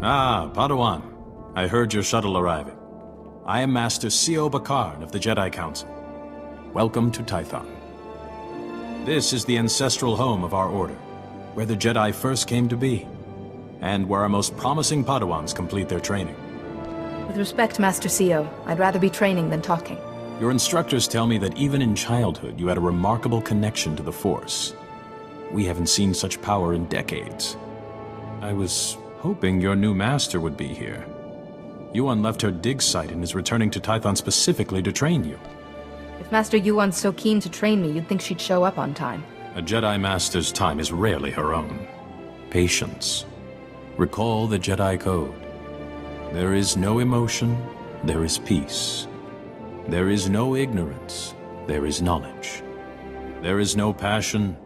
Ah, Padawan. I heard your shuttle arriving. I am Master C.O. Bakarn of the Jedi Council. Welcome to Tython. This is the ancestral home of our order, where the Jedi first came to be, and where our most promising Padawans complete their training. With respect, Master C.O., I'd rather be training than talking. Your instructors tell me that even in childhood you had a remarkable connection to the Force. We haven't seen such power in decades. I was hoping your new master would be here. Yuan left her dig site and is returning to Tython specifically to train you. If Master Yuan's so keen to train me, you'd think she'd show up on time. A Jedi Master's time is rarely her own. Patience. Recall the Jedi Code. There is no emotion, there is peace. There is no ignorance, there is knowledge. There is no passion,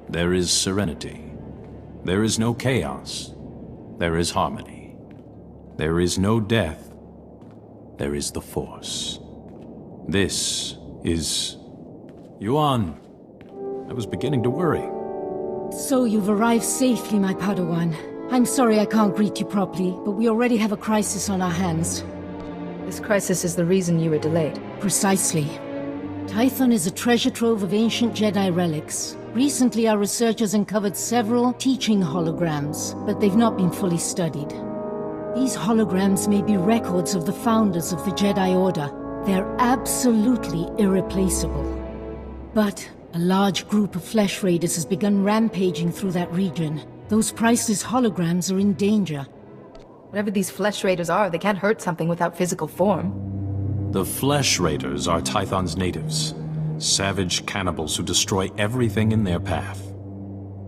there is serenity. There is no chaos, there is harmony. There is no death, there is the Force. This is... Yuan, I was beginning to worry. So you've arrived safely, my Padawan. I'm sorry I can't greet you properly, but we already have a crisis on our hands. This crisis is the reason you were delayed. Precisely. Tython is a treasure trove of ancient Jedi relics. Recently, our researchers uncovered several teaching holograms, but they've not been fully studied. These holograms may be records of the founders of the Jedi Order. They're absolutely irreplaceable. But a large group of flesh raiders has begun rampaging through that region. Those priceless holograms are in danger. Whatever these flesh raiders are, they can't hurt something without physical form. The Flesh Raiders are Tython's natives. Savage cannibals who destroy everything in their path.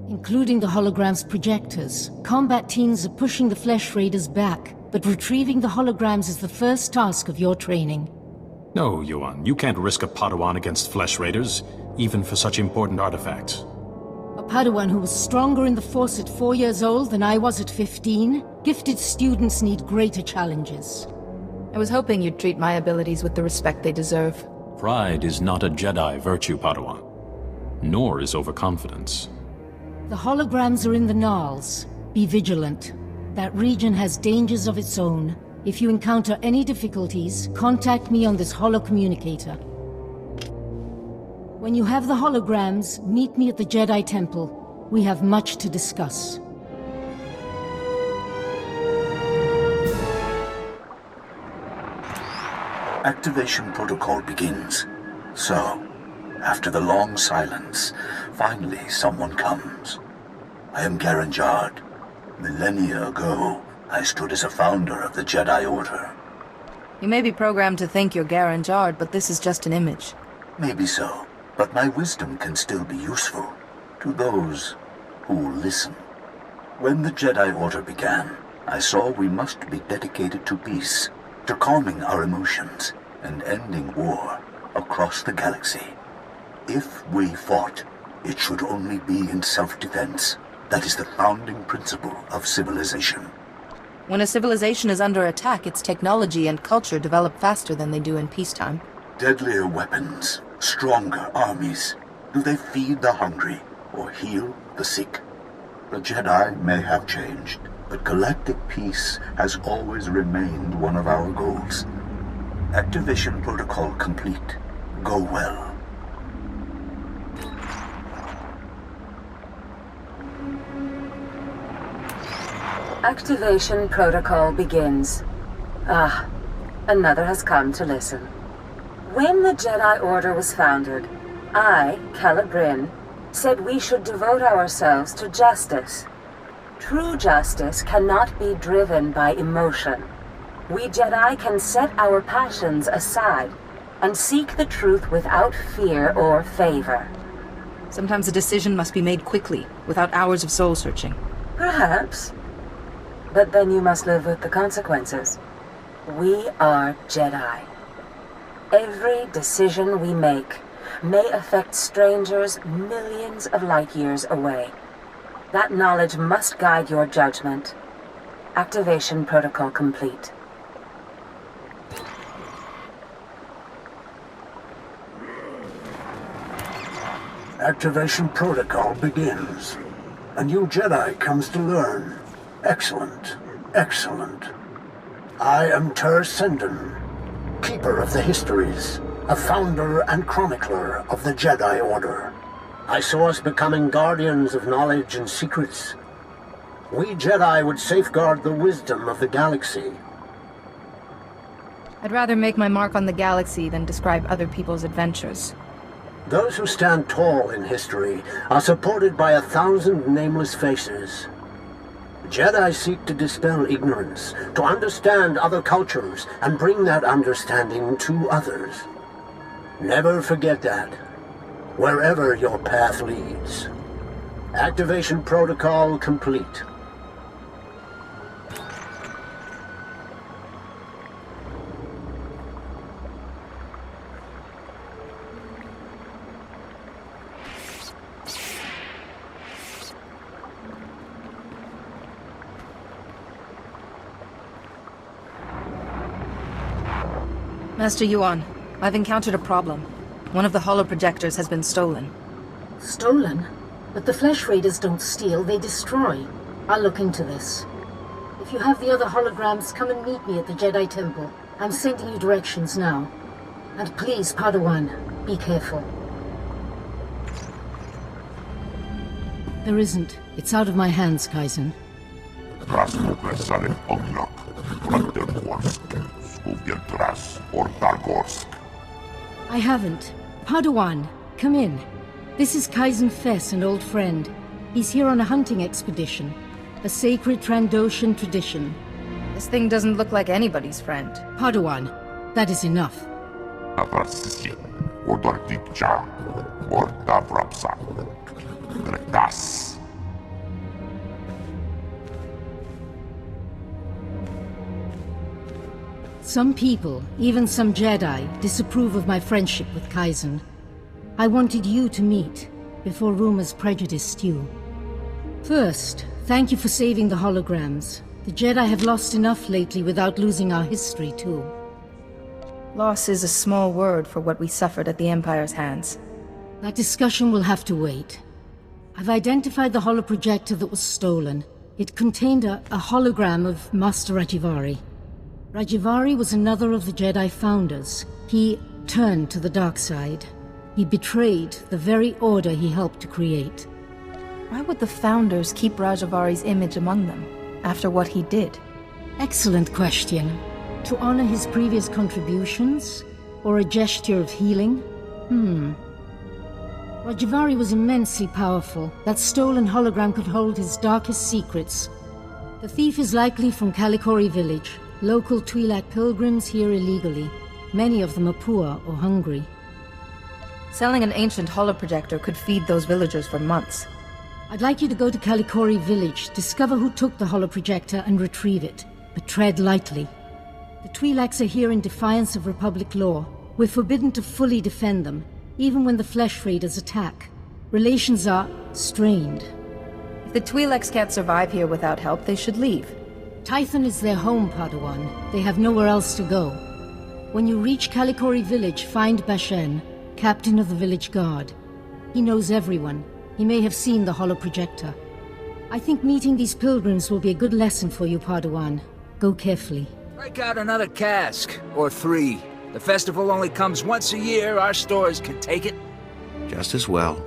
Including the hologram's projectors. Combat teams are pushing the Flesh Raiders back, but retrieving the holograms is the first task of your training. No, Yuan, you can't risk a Padawan against Flesh Raiders, even for such important artifacts. A Padawan who was stronger in the Force at 4 years old than I was at 15? Gifted students need greater challenges. I was hoping you'd treat my abilities with the respect they deserve. Pride is not a Jedi virtue, Padawan. Nor is overconfidence. The holograms are in the Gnarls. Be vigilant. That region has dangers of its own. If you encounter any difficulties, contact me on this holocommunicator. When you have the holograms, meet me at the Jedi Temple. We have much to discuss. Activation protocol begins. So, after the long silence, finally someone comes. I am Garanjard. Millennia ago, I stood as a founder of the Jedi Order. You may be programmed to think you're Garanjard, but this is just an image. Maybe so, but my wisdom can still be useful to those who listen. When the Jedi Order began, I saw we must be dedicated to peace, to calming our emotions and ending war across the galaxy. If we fought, it should only be in self-defense. That is the founding principle of civilization. When a civilization is under attack, its technology and culture develop faster than they do in peacetime. Deadlier weapons, stronger armies. Do they feed the hungry or heal the sick? The Jedi may have changed, but galactic peace has always remained one of our goals. Activation protocol complete. Go well. Activation protocol begins. Ah, another has come to listen. When the Jedi Order was founded, I, Calibrin, said we should devote ourselves to justice. True justice cannot be driven by emotion. We Jedi can set our passions aside and seek the truth without fear or favor. Sometimes a decision must be made quickly, without hours of soul-searching. Perhaps. But then you must live with the consequences. We are Jedi. Every decision we make may affect strangers millions of light years away. That knowledge must guide your judgment. Activation protocol complete. Activation protocol begins. A new Jedi comes to learn. Excellent. Excellent. I am Ter Senden, Keeper of the Histories, a founder and chronicler of the Jedi Order. I saw us becoming guardians of knowledge and secrets. We Jedi would safeguard the wisdom of the galaxy. I'd rather make my mark on the galaxy than describe other people's adventures. Those who stand tall in history are supported by 1,000 nameless faces. Jedi seek to dispel ignorance, to understand other cultures, and bring that understanding to others. Never forget that, wherever your path leads. Activation protocol complete. Master Yuan, I've encountered a problem. One of the holoprojectors has been stolen. Stolen? But the Flesh Raiders don't steal, they destroy. I'll look into this. If you have the other holograms, come and meet me at the Jedi Temple. I'm sending you directions now. And please, Padawan, be careful. There isn't. It's out of my hands, Kaizen. I haven't. Padawan, come in. This is Kaizen Fess, an old friend. He's here on a hunting expedition. A sacred Trandoshan tradition. This thing doesn't look like anybody's friend. Padawan, that is enough. Some people, even some Jedi, disapprove of my friendship with Kaizen. I wanted you to meet, before rumors prejudiced you. First, thank you for saving the holograms. The Jedi have lost enough lately without losing our history, too. Loss is a small word for what we suffered at the Empire's hands. That discussion will have to wait. I've identified the holoprojector that was stolen. It contained a hologram of Master Rajivari. Rajivari was another of the Jedi founders. He turned to the dark side. He betrayed the very order he helped to create. Why would the founders keep Rajavari's image among them, after what he did? Excellent question. To honor his previous contributions? Or a gesture of healing? Rajivari was immensely powerful. That stolen hologram could hold his darkest secrets. The thief is likely from Kalikori village. Local Twi'lek pilgrims here illegally. Many of them are poor or hungry. Selling an ancient holoprojector could feed those villagers for months. I'd like you to go to Kalikori village, discover who took the holoprojector and retrieve it. But tread lightly. The Twi'leks are here in defiance of Republic law. We're forbidden to fully defend them, even when the Flesh Raiders attack. Relations are strained. If the Twi'leks can't survive here without help, they should leave. Tython is their home, Padawan. They have nowhere else to go. When you reach Kalikori village, find Bashen, captain of the village guard. He knows everyone. He may have seen the holoprojector. I think meeting these pilgrims will be a good lesson for you, Padawan. Go carefully. Break out another cask, or 3. The festival only comes once a year. Our stores can take it. Just as well.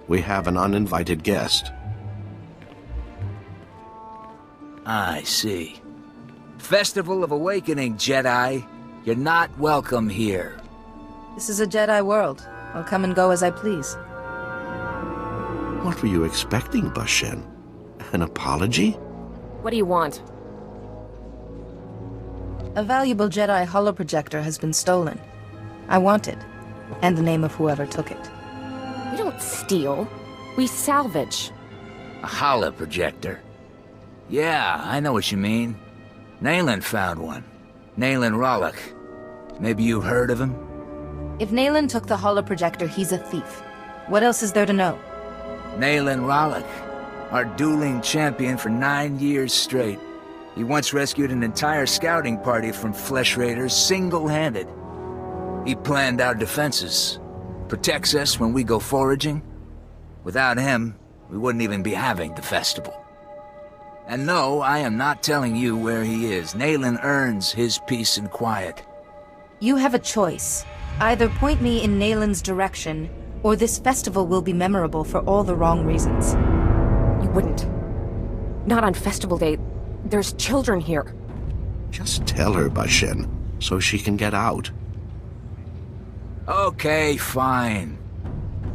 We have an uninvited guest. I see. Festival of Awakening, Jedi. You're not welcome here. This is a Jedi world. I'll come and go as I please. What were you expecting, Bashen? An apology? What do you want? A valuable Jedi holoprojector has been stolen. I want it, and the name of whoever took it. We don't steal. We salvage. A holoprojector? Yeah, I know what you mean. Nalen found one. Nalen Ralek. Maybe you've heard of him? If Nalen took the holoprojector, he's a thief. What else is there to know? Nalen Ralek, our dueling champion for 9 years straight. He once rescued an entire scouting party from Flesh Raiders single-handed. He planned our defenses, protects us when we go foraging. Without him, we wouldn't even be having the festival. And no, I am not telling you where he is. Nalen earns his peace and quiet. You have a choice. Either point me in Nalen's direction, or this festival will be memorable for all the wrong reasons. You wouldn't. Not on Festival Day. There's children here. Just tell her, Bashin, so she can get out. Okay, fine.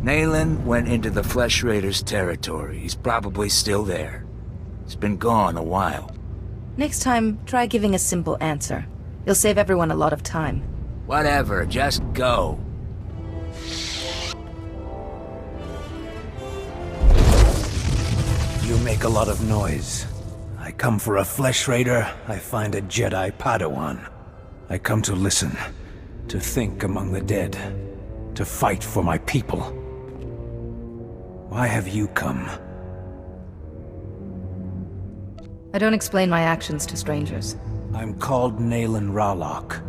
Nalen went into the Flesh Raiders' territory. He's probably still there. He's been gone a while. Next time, try giving a simple answer. You'll save everyone a lot of time. Whatever, just go. You make a lot of noise. I come for a Flesh Raider, I find a Jedi Padawan. I come to listen, to think among the dead, to fight for my people. Why have you come? I don't explain my actions to strangers. I'm called Nalen Ralek.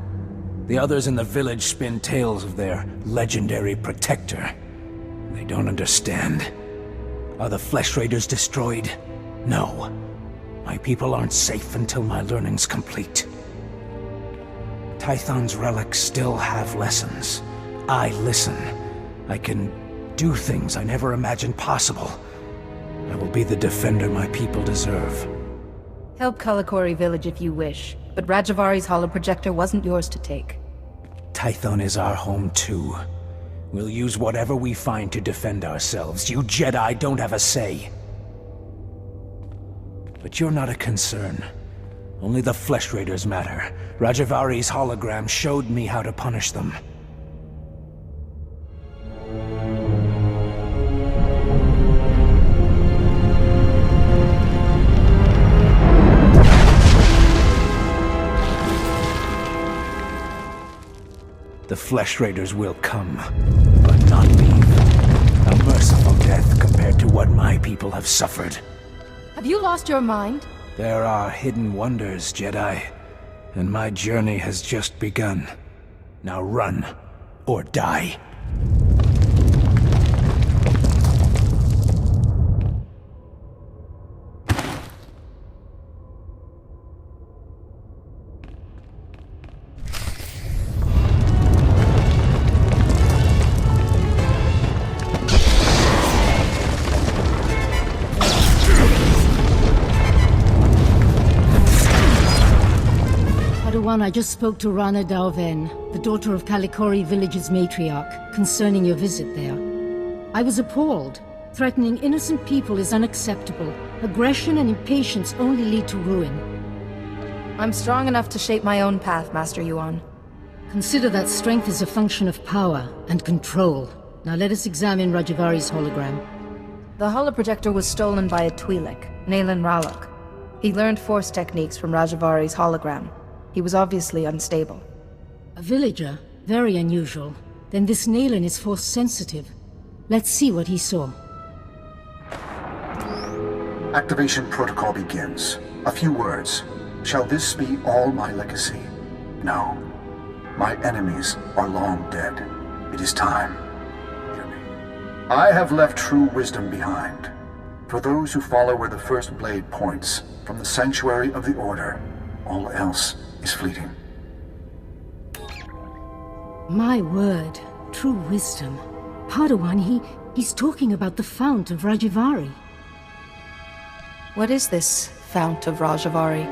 The others in the village spin tales of their legendary protector. They don't understand. Are the Flesh Raiders destroyed? No. My people aren't safe until my learning's complete. Tython's relics still have lessons. I listen. I can do things I never imagined possible. I will be the defender my people deserve. Help Kalikori village if you wish, but Rajivari's holoprojector wasn't yours to take. Tython is our home too. We'll use whatever we find to defend ourselves. You Jedi don't have a say. But you're not a concern. Only the Flesh Raiders matter. Rajivari's hologram showed me how to punish them. The Flesh Raiders will come, but not leave. A merciful death compared to what my people have suffered. Have you lost your mind? There are hidden wonders, Jedi, and my journey has just begun. Now run, or die. I just spoke to Rana Dalven, the daughter of Kalikori village's matriarch, concerning your visit there. I was appalled. Threatening innocent people is unacceptable. Aggression and impatience only lead to ruin. I'm strong enough to shape my own path, Master Yuan. Consider that strength is a function of power and control. Now let us examine Rajivari's hologram. The holoprojector was stolen by a Twi'lek, Nalen Ralek. He learned force techniques from Rajivari's hologram. He was obviously unstable. A villager? Very unusual. Then this Nalen is force sensitive. Let's see what he saw. Activation protocol begins. A few words. Shall this be all my legacy? No. My enemies are long dead. It is time. Hear me. I have left true wisdom behind. For those who follow where the first blade points, from the sanctuary of the Order, all else is fleeting. My word. True wisdom. Padawan, he's talking about the Fount of Rajivari. What is this Fount of Rajivari?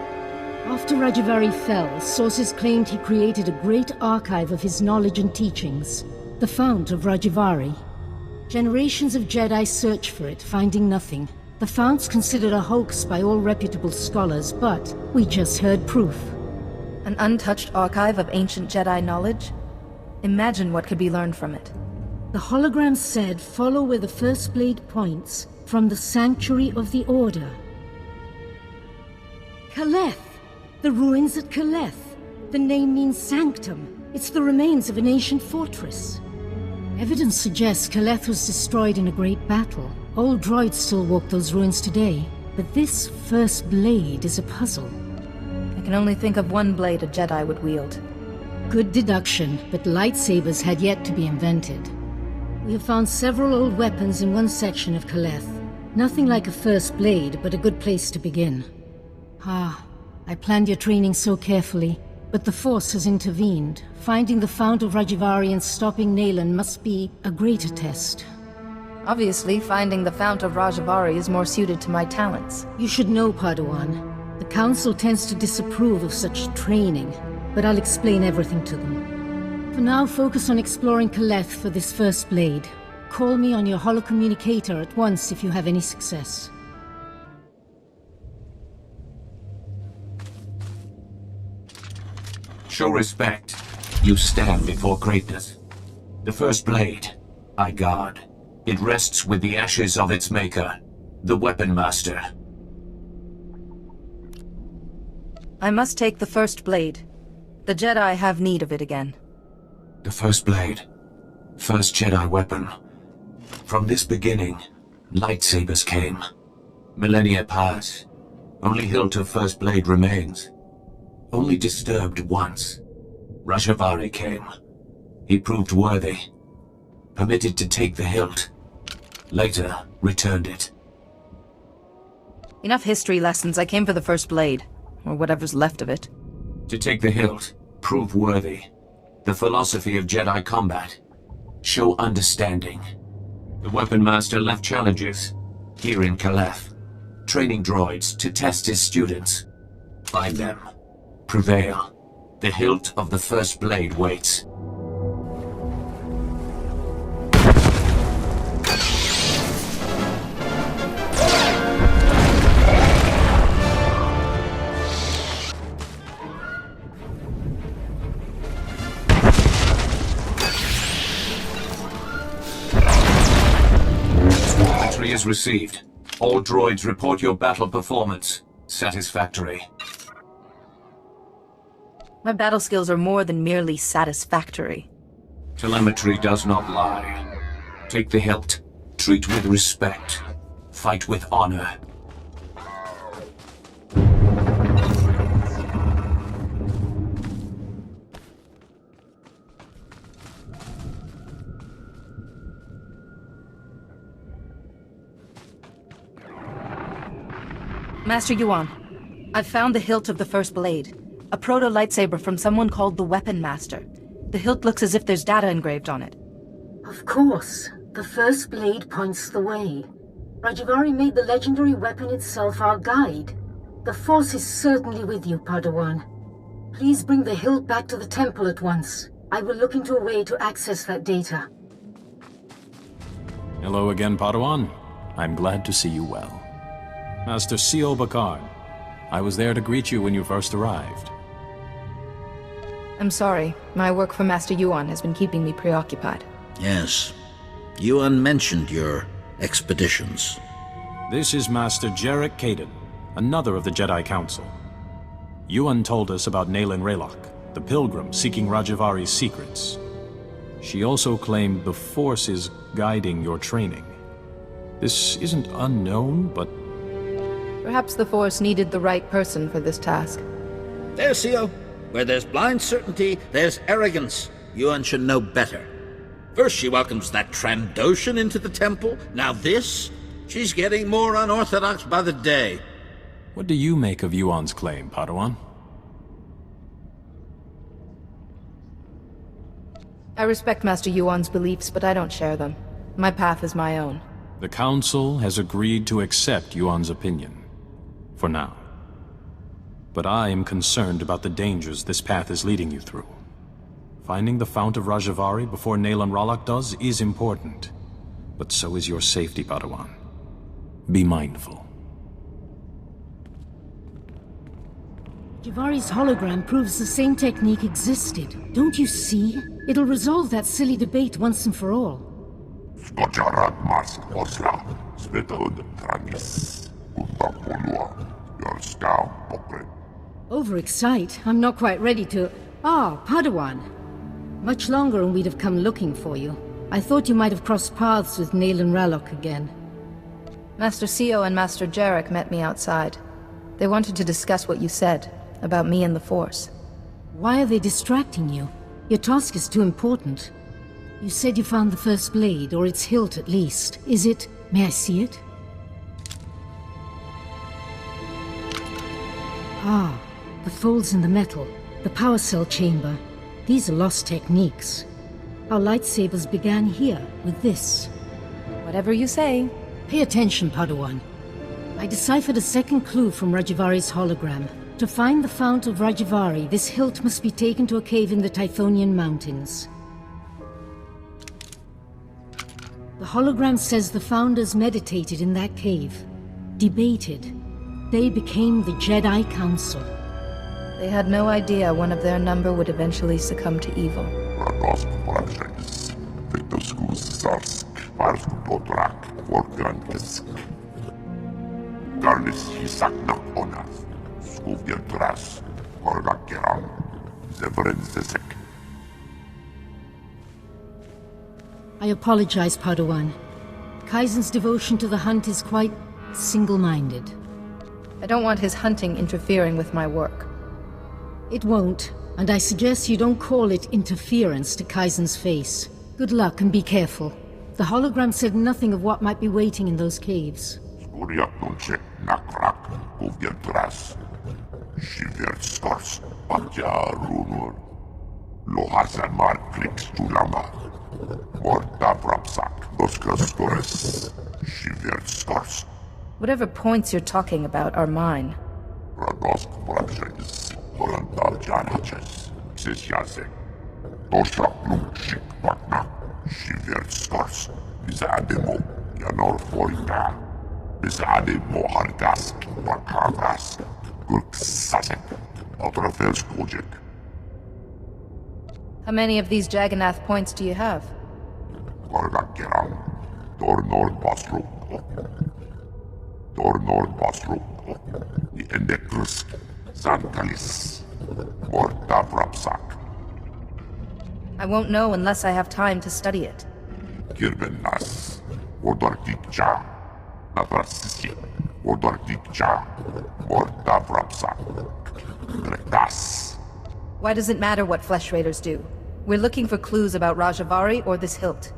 After Rajivari fell, sources claimed he created a great archive of his knowledge and teachings. The Fount of Rajivari. Generations of Jedi search for it, finding nothing. The Fount's considered a hoax by all reputable scholars, but we just heard proof. An untouched archive of ancient Jedi knowledge? Imagine what could be learned from it. The hologram said, follow where the first blade points, from the sanctuary of the Order. Kaleth! The ruins at Kaleth. The name means sanctum. It's the remains of an ancient fortress. Evidence suggests Kaleth was destroyed in a great battle. Old droids still walk those ruins today, but this first blade is a puzzle. I can only think of one blade a Jedi would wield. Good deduction, but lightsabers had yet to be invented. We have found several old weapons in one section of Kaleth. Nothing like a first blade, but a good place to begin. I planned your training so carefully, but the Force has intervened. Finding the Fount of Rajivari and stopping Nalen must be a greater test. Obviously, finding the Fount of Rajivari is more suited to my talents. You should know, Padawan. The Council tends to disapprove of such training, but I'll explain everything to them. For now, focus on exploring Caleth for this first blade. Call me on your holocommunicator at once if you have any success. Show respect. You stand before greatness. The first blade, I guard. It rests with the ashes of its maker, the Weapon Master. I must take the first blade. The Jedi have need of it again. The first blade. First Jedi weapon. From this beginning, lightsabers came. Millennia pass. Only hilt of first blade remains. Only disturbed once. Rajivari came. He proved worthy. Permitted to take the hilt. Later, returned it. Enough history lessons. I came for the first blade. Or whatever's left of it. To take the hilt. Prove worthy. The philosophy of Jedi combat. Show understanding. The Weapon Master left challenges. Here in Caleth. Training droids to test his students. Find them. Prevail. The hilt of the first blade waits. Entry is received. All droids report your battle performance. Satisfactory. My battle skills are more than merely satisfactory. Telemetry does not lie. Take the hilt. Treat with respect. Fight with honor. Master Yuan, I've found the hilt of the first blade. A proto-lightsaber from someone called the Weapon Master. The hilt looks as if there's data engraved on it. Of course. The first blade points the way. Rajivari made the legendary weapon itself our guide. The Force is certainly with you, Padawan. Please bring the hilt back to the temple at once. I will look into a way to access that data. Hello again, Padawan. I'm glad to see you well. Master C.O. Bakard, I was there to greet you when you first arrived. I'm sorry. My work for Master Yuan has been keeping me preoccupied. Yes. Yuan mentioned your expeditions. This is Master Jarek Kaden, another of the Jedi Council. Yuan told us about Nalen Ralek, the pilgrim seeking Rajivari's secrets. She also claimed the Force is guiding your training. This isn't unknown, but... Perhaps the Force needed the right person for this task. There, CO. Where there's blind certainty, there's arrogance. Yuan should know better. First she welcomes that Trandoshan into the temple, now this? She's getting more unorthodox by the day. What do you make of Yuan's claim, Padawan? I respect Master Yuan's beliefs, but I don't share them. My path is my own. The Council has agreed to accept Yuan's opinion. For now. But I am concerned about the dangers this path is leading you through. Finding the Fount of Rajivari before Nalen Ralek does is important. But so is your safety, Padawan. Be mindful. Rajivari's hologram proves the same technique existed. Don't you see? It'll resolve that silly debate once and for all. Overexcite? I'm not quite ready to... Ah, Padawan. Much longer and we'd have come looking for you. I thought you might have crossed paths with Nalen Ralek again. Master C.O. and Master Jarek met me outside. They wanted to discuss what you said, about me and the Force. Why are they distracting you? Your task is too important. You said you found the first blade, or its hilt at least. Is it... May I see it? Ah, the folds in the metal, the power cell chamber. These are lost techniques. Our lightsabers began here, with this. Whatever you say. Pay attention, Padawan. I deciphered a second clue from Rajivari's hologram. To find the Fount of Rajivari, this hilt must be taken to a cave in the Tythonian mountains. The hologram says the Founders meditated in that cave. Debated. They became the Jedi Council. They had no idea one of their number would eventually succumb to evil. I apologize, Padawan. Kaizen's devotion to the hunt is quite single-minded. I don't want his hunting interfering with my work. It won't, and I suggest you don't call it interference to Kaizen's face. Good luck and be careful. The hologram said nothing of what might be waiting in those caves. Whatever points you're talking about are mine. How many of these Jagannath points do you have? I won't know unless I have time to study it. Why does it matter what Flesh Raiders do? We're looking for clues about Rajivari or this hilt.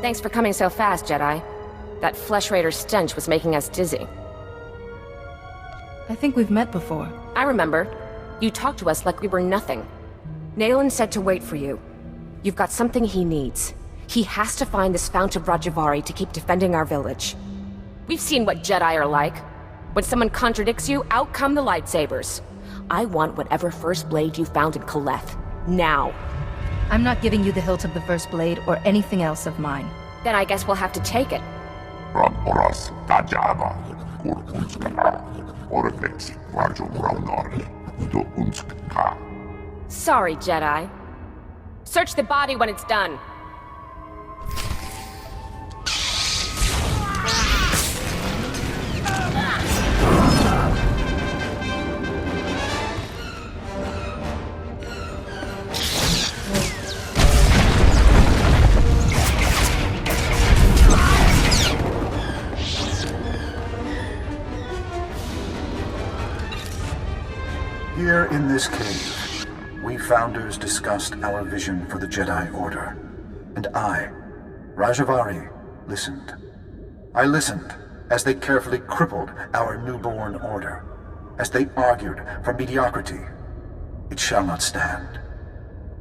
Thanks for coming so fast, Jedi. That Flesh Raider stench was making us dizzy. I think we've met before. I remember. You talked to us like we were nothing. Nalen said to wait for you. You've got something he needs. He has to find this Fount of Rajivari to keep defending our village. We've seen what Jedi are like. When someone contradicts you, out come the lightsabers. I want whatever First Blade you found in Kaleth. Now. I'm not giving you the hilt of the First Blade or anything else of mine. Then I guess we'll have to take it. Sorry, Jedi. Search the body when it's done. Here in this cave, we Founders discussed our vision for the Jedi Order. And I, Rajivari, listened. I listened as they carefully crippled our newborn order, as they argued for mediocrity. It shall not stand.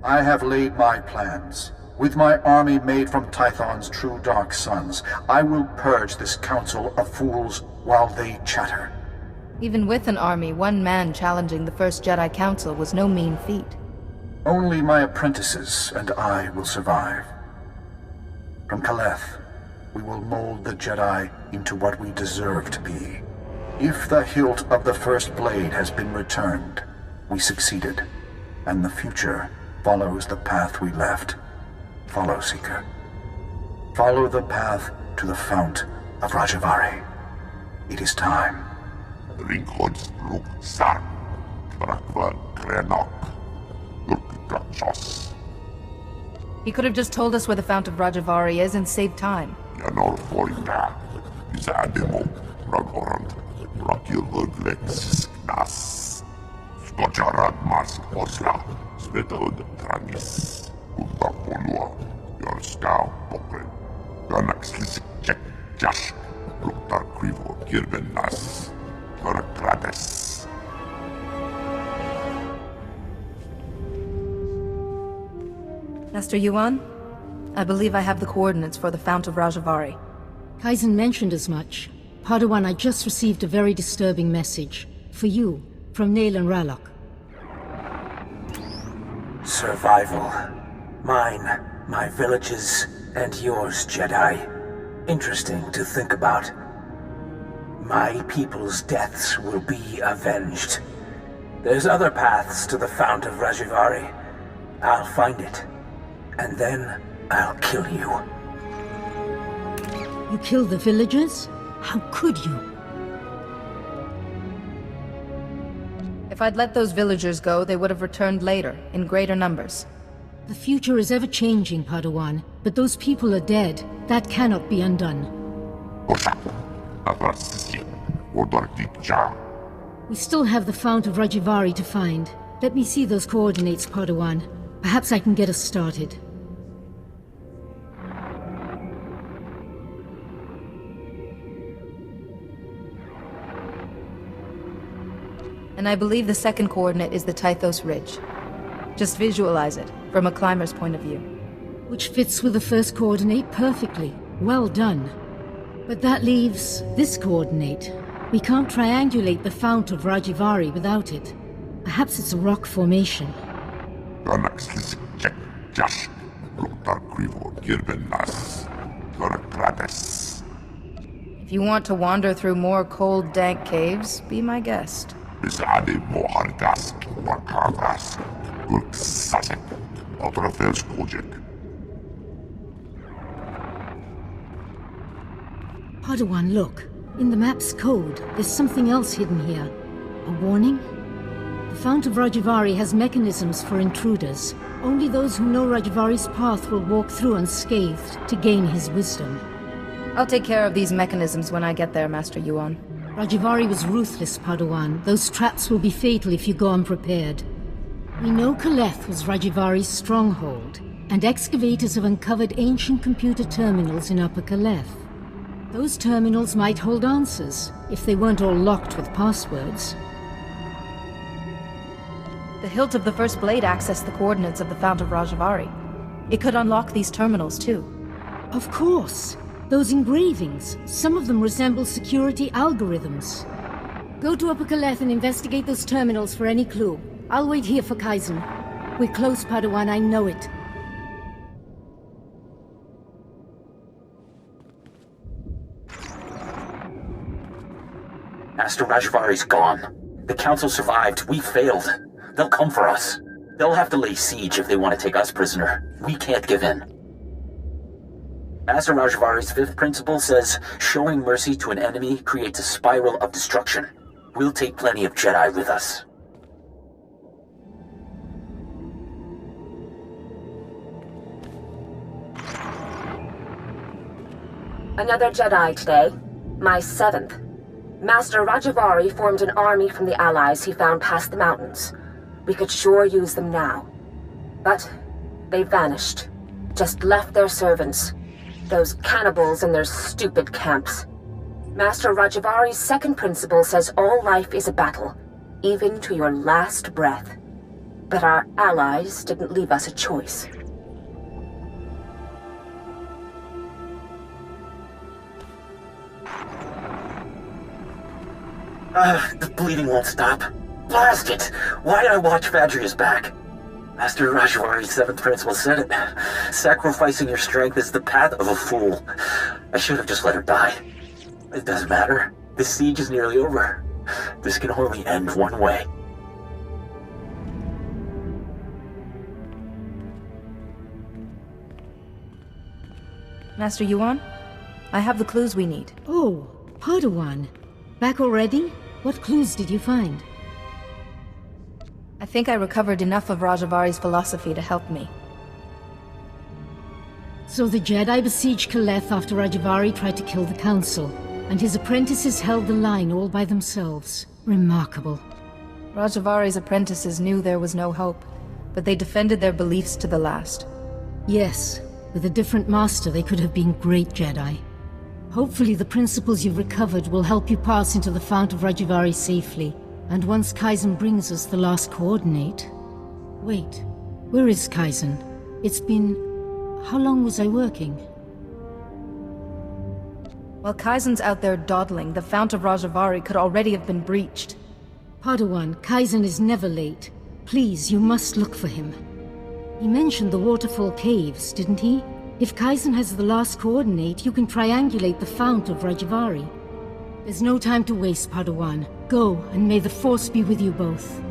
I have laid my plans. With my army made from Tython's true dark sons, I will purge this council of fools while they chatter. Even with an army, one man challenging the first Jedi Council was no mean feat. Only my apprentices and I will survive. From Kaleth, we will mold the Jedi into what we deserve to be. If the hilt of the First Blade has been returned, we succeeded, and the future follows the path we left. Follow, Seeker. Follow the path to the Fount of Rajivari. It is time. Ringhorns Luk San, Brakva Krenok, Lukikachos, He could have just told us where the Fount of Rajivari is and saved time. Yanor Forina, Izademo, Ragoran, Rakiludlex Nas, Skojarad Mask Osla, Svetod Tranis, Utapolua, Yorskau Pokren, Ganaxlis Czech Jash, Luktar Krivo Kirben Nas, Verkrades. Master Yuan, I believe I have the coordinates for the Fount of Rajivari. Kaizen mentioned as much. Padawan, I just received a very disturbing message. For you, from Nalen Ralok. Survival. Mine, my villages, and yours, Jedi. Interesting to think about. My people's deaths will be avenged. There's other paths to the Fount of Rajivari. I'll find it. And then I'll kill you. You killed the villagers? How could you? If I'd let those villagers go, they would have returned later, in greater numbers. The future is ever-changing, Padawan, but those people are dead. That cannot be undone. We still have the Fount of Rajivari to find. Let me see those coordinates, Padawan. Perhaps I can get us started. And I believe the second coordinate is the Tythos Ridge. Just visualize it, from a climber's point of view. Which fits with the first coordinate perfectly. Well done. But that leaves this coordinate. We can't triangulate the Fount of Rajivari without it. Perhaps it's a rock formation. If you want to wander through more cold, dank caves, be my guest. Padawan, look. In the map's code, there's something else hidden here. A warning? The Fount of Rajivari has mechanisms for intruders. Only those who know Rajivari's path will walk through unscathed to gain his wisdom. I'll take care of these mechanisms when I get there, Master Yuan. Rajivari was ruthless, Padawan. Those traps will be fatal if you go unprepared. We know Kaleth was Rajivari's stronghold, and excavators have uncovered ancient computer terminals in Upper Kaleth. Those terminals might hold answers, if they weren't all locked with passwords. The hilt of the First Blade accessed the coordinates of the Fount of Rajivari. It could unlock these terminals, too. Of course! Those engravings, some of them resemble security algorithms. Go to Upper Kaleth and investigate those terminals for any clue. I'll wait here for Kaizen. We're close, Padawan, I know it. Master Rajivari's gone. The Council survived. We failed. They'll come for us. They'll have to lay siege if they want to take us prisoner. We can't give in. Master Rajivari's fifth principle says, showing mercy to an enemy creates a spiral of destruction. We'll take plenty of Jedi with us. Another Jedi today. My seventh. Master Rajivari formed an army from the allies he found past the mountains. We could sure use them now. But they vanished. Just left their servants. Those cannibals in their stupid camps. Master Rajivari's second principle says all life is a battle, even to your last breath. But our allies didn't leave us a choice. The bleeding won't stop. Blast it! Why did I watch Vadria's back? Master Rajivari's seventh principle said it. Sacrificing your strength is the path of a fool. I should have just let her die. It doesn't matter. This siege is nearly over. This can only end one way. Master Yuan, I have the clues we need. Oh, Padawan. Back already? What clues did you find? I think I recovered enough of Rajavari's philosophy to help me. So the Jedi besieged Kaleth after Rajivari tried to kill the Council, and his apprentices held the line all by themselves. Remarkable. Rajavari's apprentices knew there was no hope, but they defended their beliefs to the last. Yes, with a different master they could have been great Jedi. Hopefully the principles you've recovered will help you pass into the Fount of Rajivari safely, and once Kaizen brings us the last coordinate... Wait, where is Kaizen? It's been... how long was I working? While Kaizen's out there dawdling, the Fount of Rajivari could already have been breached. Padawan, Kaizen is never late. Please, you must look for him. He mentioned the Waterfall Caves, didn't he? If Kaizen has the last coordinate, you can triangulate the Fount of Rajivari. There's no time to waste, Padawan. Go, and may the Force be with you both.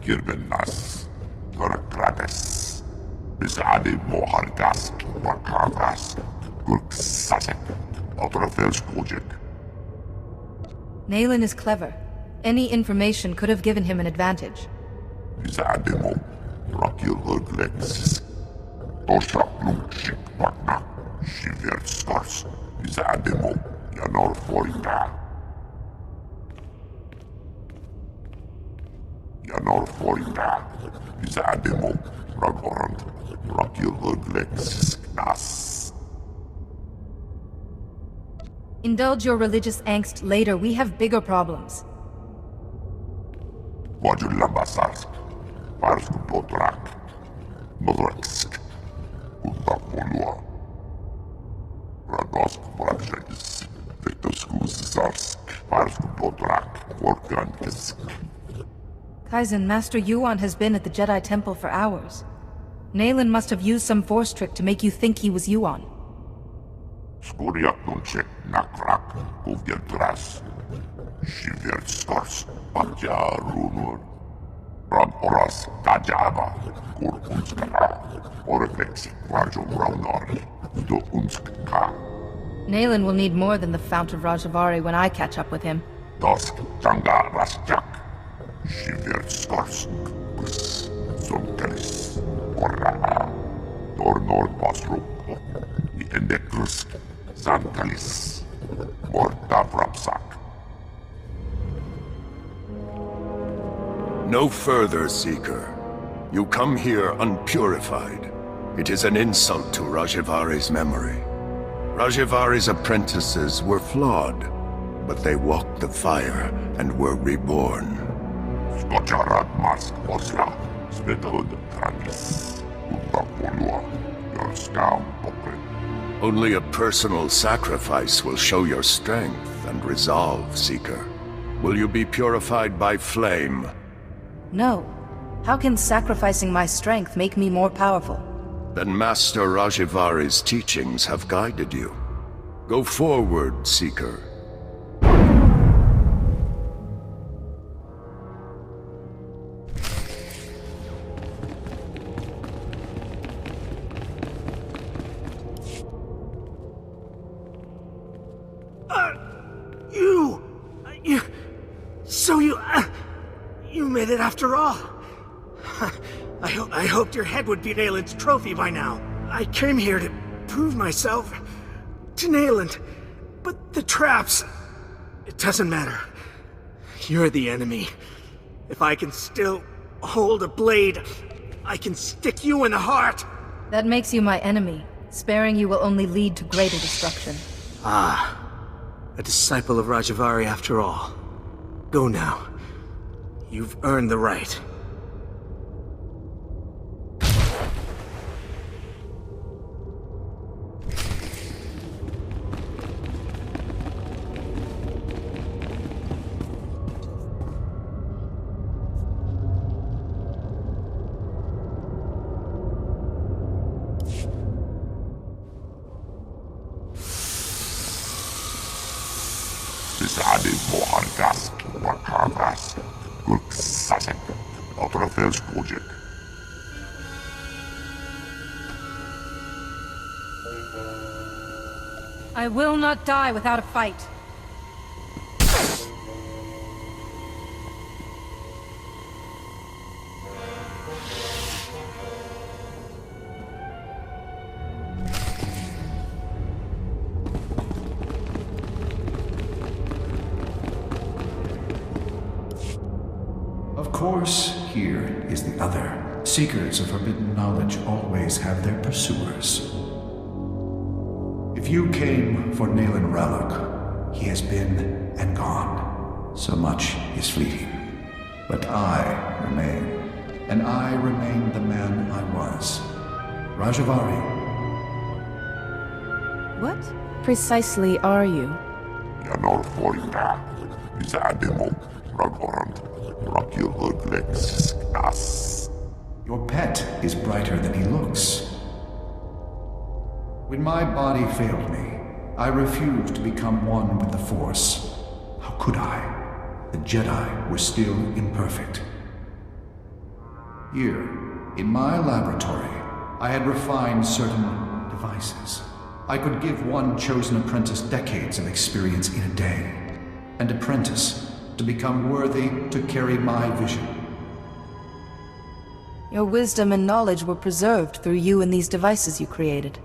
Villainess. Gratis. Bisadi Mohargas. Bakagas. Gurksasek. Outrafels project. Nalen is clever. Any information could have given him an advantage. Bisademo. Rakil Hurglexis. Tosha Blumchik Patna. Shiver Stars. Bisademo. Yanor Forinda. Yanor Forinda. Bisademo. Ragorant. Rakil Hurglexis. Nas. Indulge your religious angst later. We have bigger problems. Wajulambasarsk. Parsku Potrak. Modreksk. Utapolua. Radosk Prakshakis. Vektorsku Zarsk. Parsku Potrak. Volkankisk. Kaizen, Master Yuan has been at the Jedi Temple for hours. Nalen must have used some force trick to make you think he was Yuan. Skuriak Nunchek Nakrak. Uvgeltras. Shiver Stars. Patja Runur. Rad Oras Tajaba. Kur Unskara. Oreflex Rajo Raunar. Do Unskka. Nalen will need more than the Fount of Rajivari when I catch up with him. Dosk Tanga Rasjak. Shiver Stars. Kus. Zonkalis. Orra. Dornor Pasruk. Endekus. Zankalis. Morta Vrapsak. No further, Seeker. You come here unpurified. It is an insult to Rajivari's memory. Rajivari's apprentices were flawed, but they walked the fire and were reborn. Skocharat Mask Osla. SWTOR Trangis. Utapolua. Yorskam Pokret. Only a personal sacrifice will show your strength and resolve, Seeker. Will you be purified by flame? No. How can sacrificing my strength make me more powerful? Then Master Rajivari's teachings have guided you. Go forward, Seeker. You made it after all. I hoped your head would be Nalen's trophy by now. I came here to prove myself to Nalen, but the traps... It doesn't matter. You're the enemy. If I can still hold a blade, I can stick you in the heart. That makes you my enemy. Sparing you will only lead to greater destruction. Ah, a disciple of Rajivari after all. Go now. You've earned the right. Ras, Gulk Sasek, Outer Affairs Project. I will not die without a fight. Of course, here is the other. Seekers of forbidden knowledge always have their pursuers. If you came for Nalen Ralek, he has been and gone. So much is fleeting. But I remain, and I remain the man I was. Rajivari. What precisely are you? Yanor Foira, is Ademo, Ragorant, Rakilhood Lex As. Your pet is brighter than he looks. When my body failed me, I refused to become one with the Force. How could I? The Jedi were still imperfect. Here, in my laboratory, I had refined certain devices. I could give one chosen apprentice decades of experience in a day. An apprentice to become worthy to carry my vision. Your wisdom and knowledge were preserved through you and these devices you created.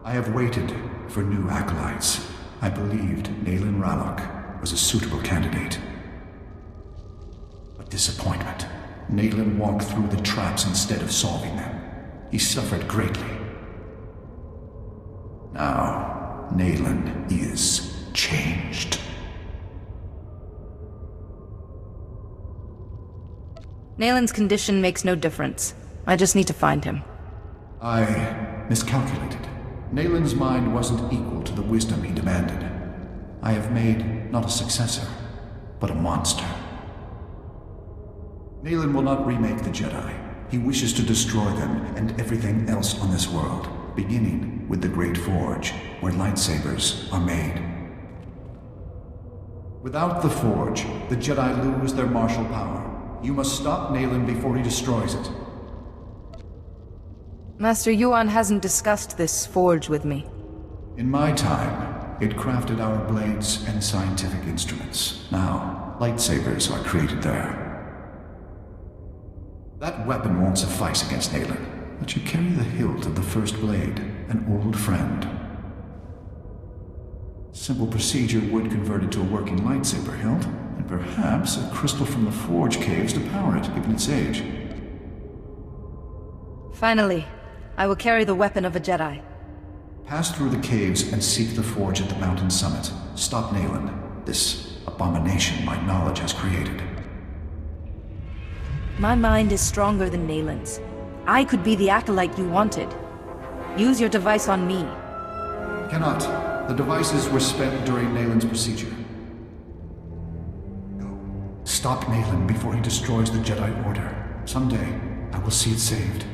I have waited for new acolytes. I believed Nalen Ralek was a suitable candidate. But disappointment. Nalen walked through the traps instead of solving them. He suffered greatly. Now, Nalen is changed. Nalen's condition makes no difference. I just need to find him. I miscalculated. Nalen's mind wasn't equal to the wisdom he demanded. I have made not a successor, but a monster. Nalen will not remake the Jedi. He wishes to destroy them and everything else on this world, beginning with the Great Forge, where lightsabers are made. Without the Forge, the Jedi lose their martial power. You must stop Nalen before he destroys it. Master Yuan hasn't discussed this forge with me. In my time, it crafted our blades and scientific instruments. Now, lightsabers are created there. That weapon won't suffice against Nalen, but you carry the hilt of the first blade, an old friend. Simple procedure would convert it to a working lightsaber hilt, and perhaps a crystal from the Forge caves to power it, given its age. Finally, I will carry the weapon of a Jedi. Pass through the caves and seek the Forge at the mountain summit. Stop Nalen, this abomination my knowledge has created. My mind is stronger than Nalen's. I could be the acolyte you wanted. Use your device on me. Cannot. The devices were spent during Nalen's procedure. Go. Stop Nalen before he destroys the Jedi Order. Someday, I will see it saved.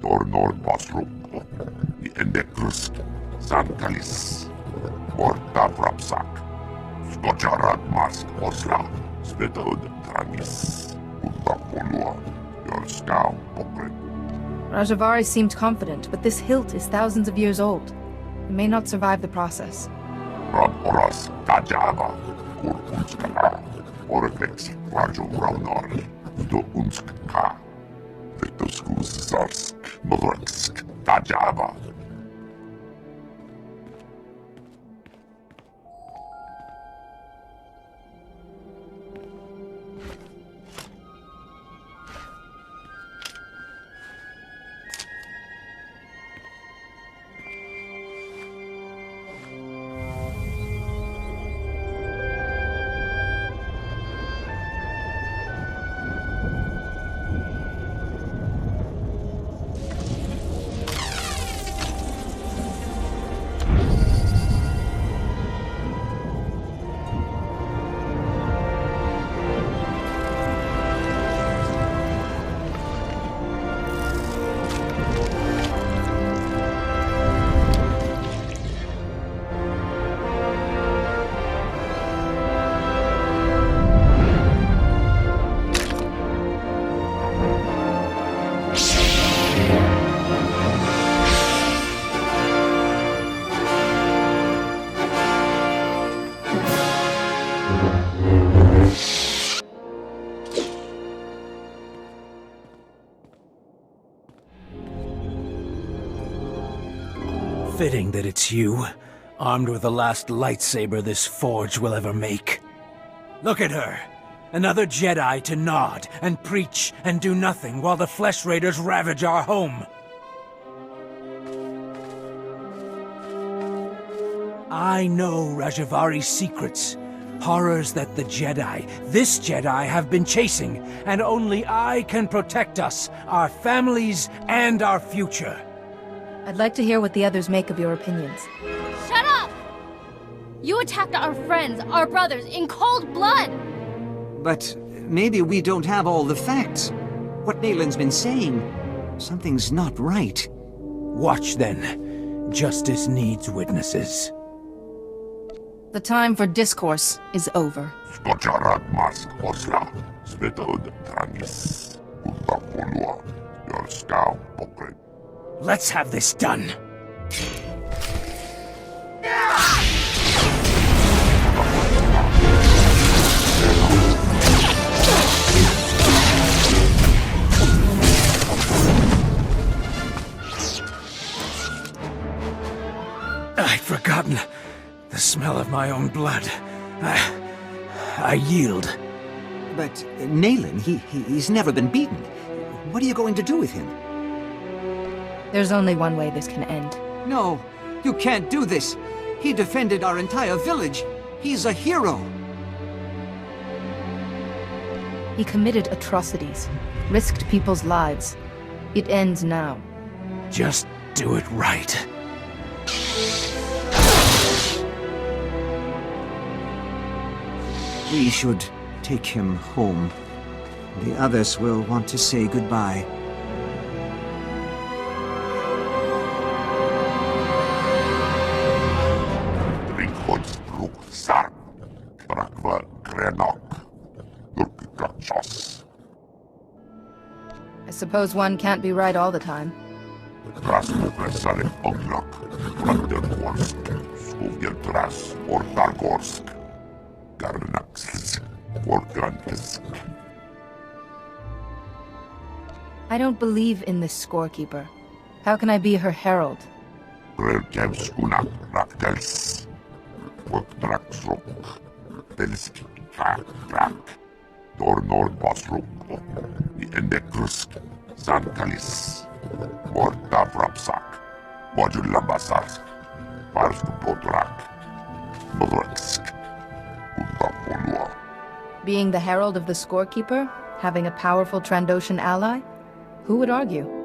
Dornor Basrum, the Endekrus, Sankalis, Morta Vrapsak, Skocharat Mask Osla, SWTOR Tranis, Utakolua, Yorskau Pokret. Rajivari seemed confident, but this hilt is thousands of years old. It may not survive the process. Fitting that it's you, armed with the last lightsaber this forge will ever make. Look at her! Another Jedi to nod and preach and do nothing while the Flesh Raiders ravage our home. I know Rajivari's secrets. Horrors that the Jedi, this Jedi, have been chasing, and only I can protect us, our families, and our future. I'd like to hear what the others make of your opinions. Shut up! You attacked our friends, our brothers, in cold blood! But maybe we don't have all the facts. What Nalen's been saying, something's not right. Watch then. Justice needs witnesses. The time for discourse is over. Let's have this done. I'd forgotten the smell of my own blood. I yield. But Nalen, he's never been beaten. What are you going to do with him? There's only one way this can end. No, you can't do this. He defended our entire village. He's a hero. He committed atrocities, risked people's lives. It ends now. Just do it right. We should take him home. The others will want to say goodbye. I suppose one can't be right all the time. I don't believe in this scorekeeper. How can I be her herald? Being the herald of the scorekeeper? Having a powerful Trandoshan ally? Who would argue?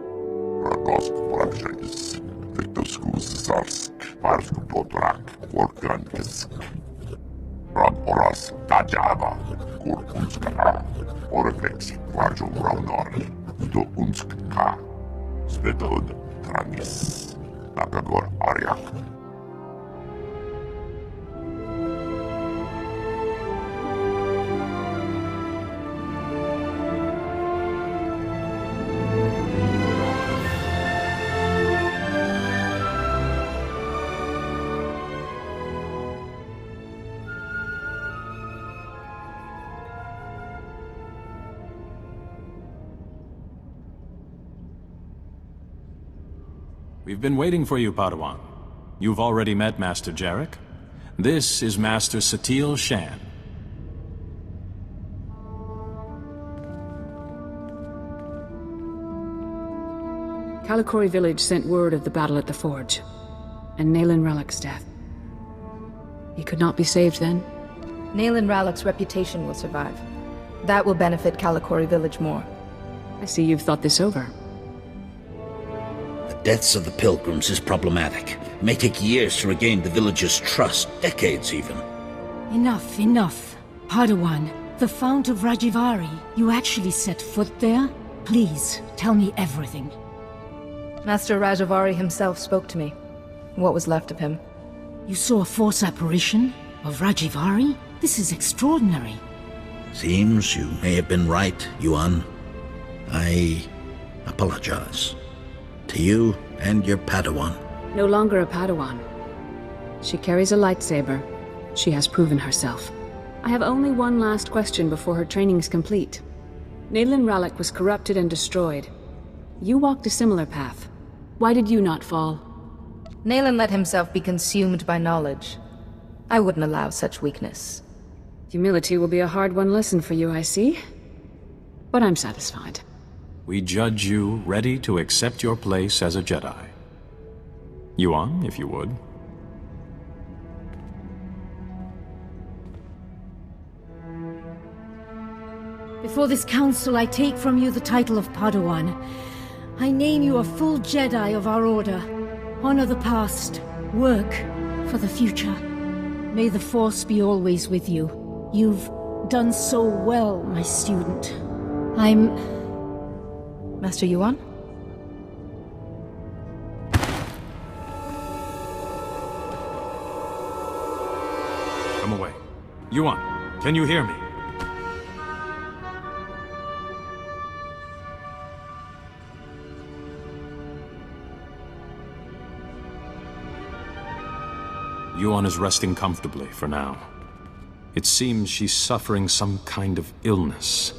We've been waiting for you, Padawan. You've already met Master Jarek. This is Master Satil Shan. Kalikori village sent word of the battle at the forge, and Nalen Ralek's death. He could not be saved then? Nalen Ralek's reputation will survive. That will benefit Kalikori village more. I see you've thought this over. The deaths of the pilgrims is problematic. It may take years to regain the villagers' trust, decades even. Enough, enough. Padawan, the Fount of Rajivari, you actually set foot there? Please, tell me everything. Master Rajivari himself spoke to me. What was left of him. You saw a force apparition of Rajivari? This is extraordinary. Seems you may have been right, Yuan. I apologize. To you and your Padawan. No longer a Padawan. She carries a lightsaber. She has proven herself. I have only one last question before her training's complete. Nalen Ralek was corrupted and destroyed. You walked a similar path. Why did you not fall? Nalen let himself be consumed by knowledge. I wouldn't allow such weakness. Humility will be a hard one lesson for you, I see. But I'm satisfied. We judge you ready to accept your place as a Jedi. Yuan, if you would. Before this council, I take from you the title of Padawan. I name you a full Jedi of our order. Honor the past. Work for the future. May the Force be always with you. You've done so well, my student. I'm... Master Yuan? Come away. Yuan, can you hear me? Yuan is resting comfortably for now. It seems she's suffering some kind of illness.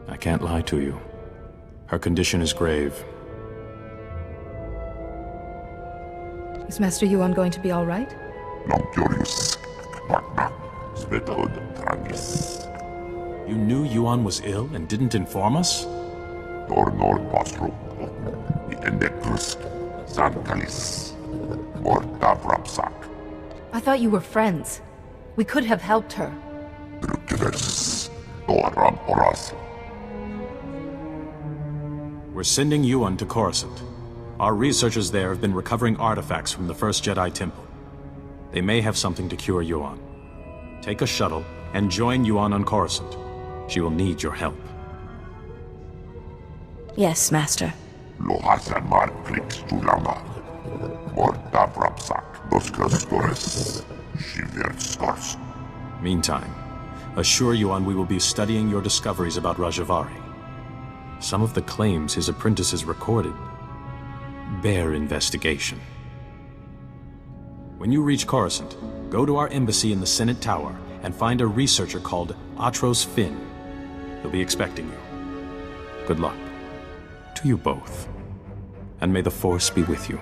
I can't lie to you. Her condition is grave. Is Master Yuan going to be all right? You knew Yuan was ill and didn't inform us? I thought you were friends. We could have helped her. We're sending Yuan to Coruscant. Our researchers there have been recovering artifacts from the first Jedi Temple. They may have something to cure Yuan. Take a shuttle and join Yuan on Coruscant. She will need your help. Yes, Master. Meantime, assure Yuan we will be studying your discoveries about Rajivari. Some of the claims his apprentices recorded bear investigation. When you reach Coruscant, go to our embassy in the Senate Tower and find a researcher called Atros Finn. He'll be expecting you. Good luck. To you both. And may the Force be with you.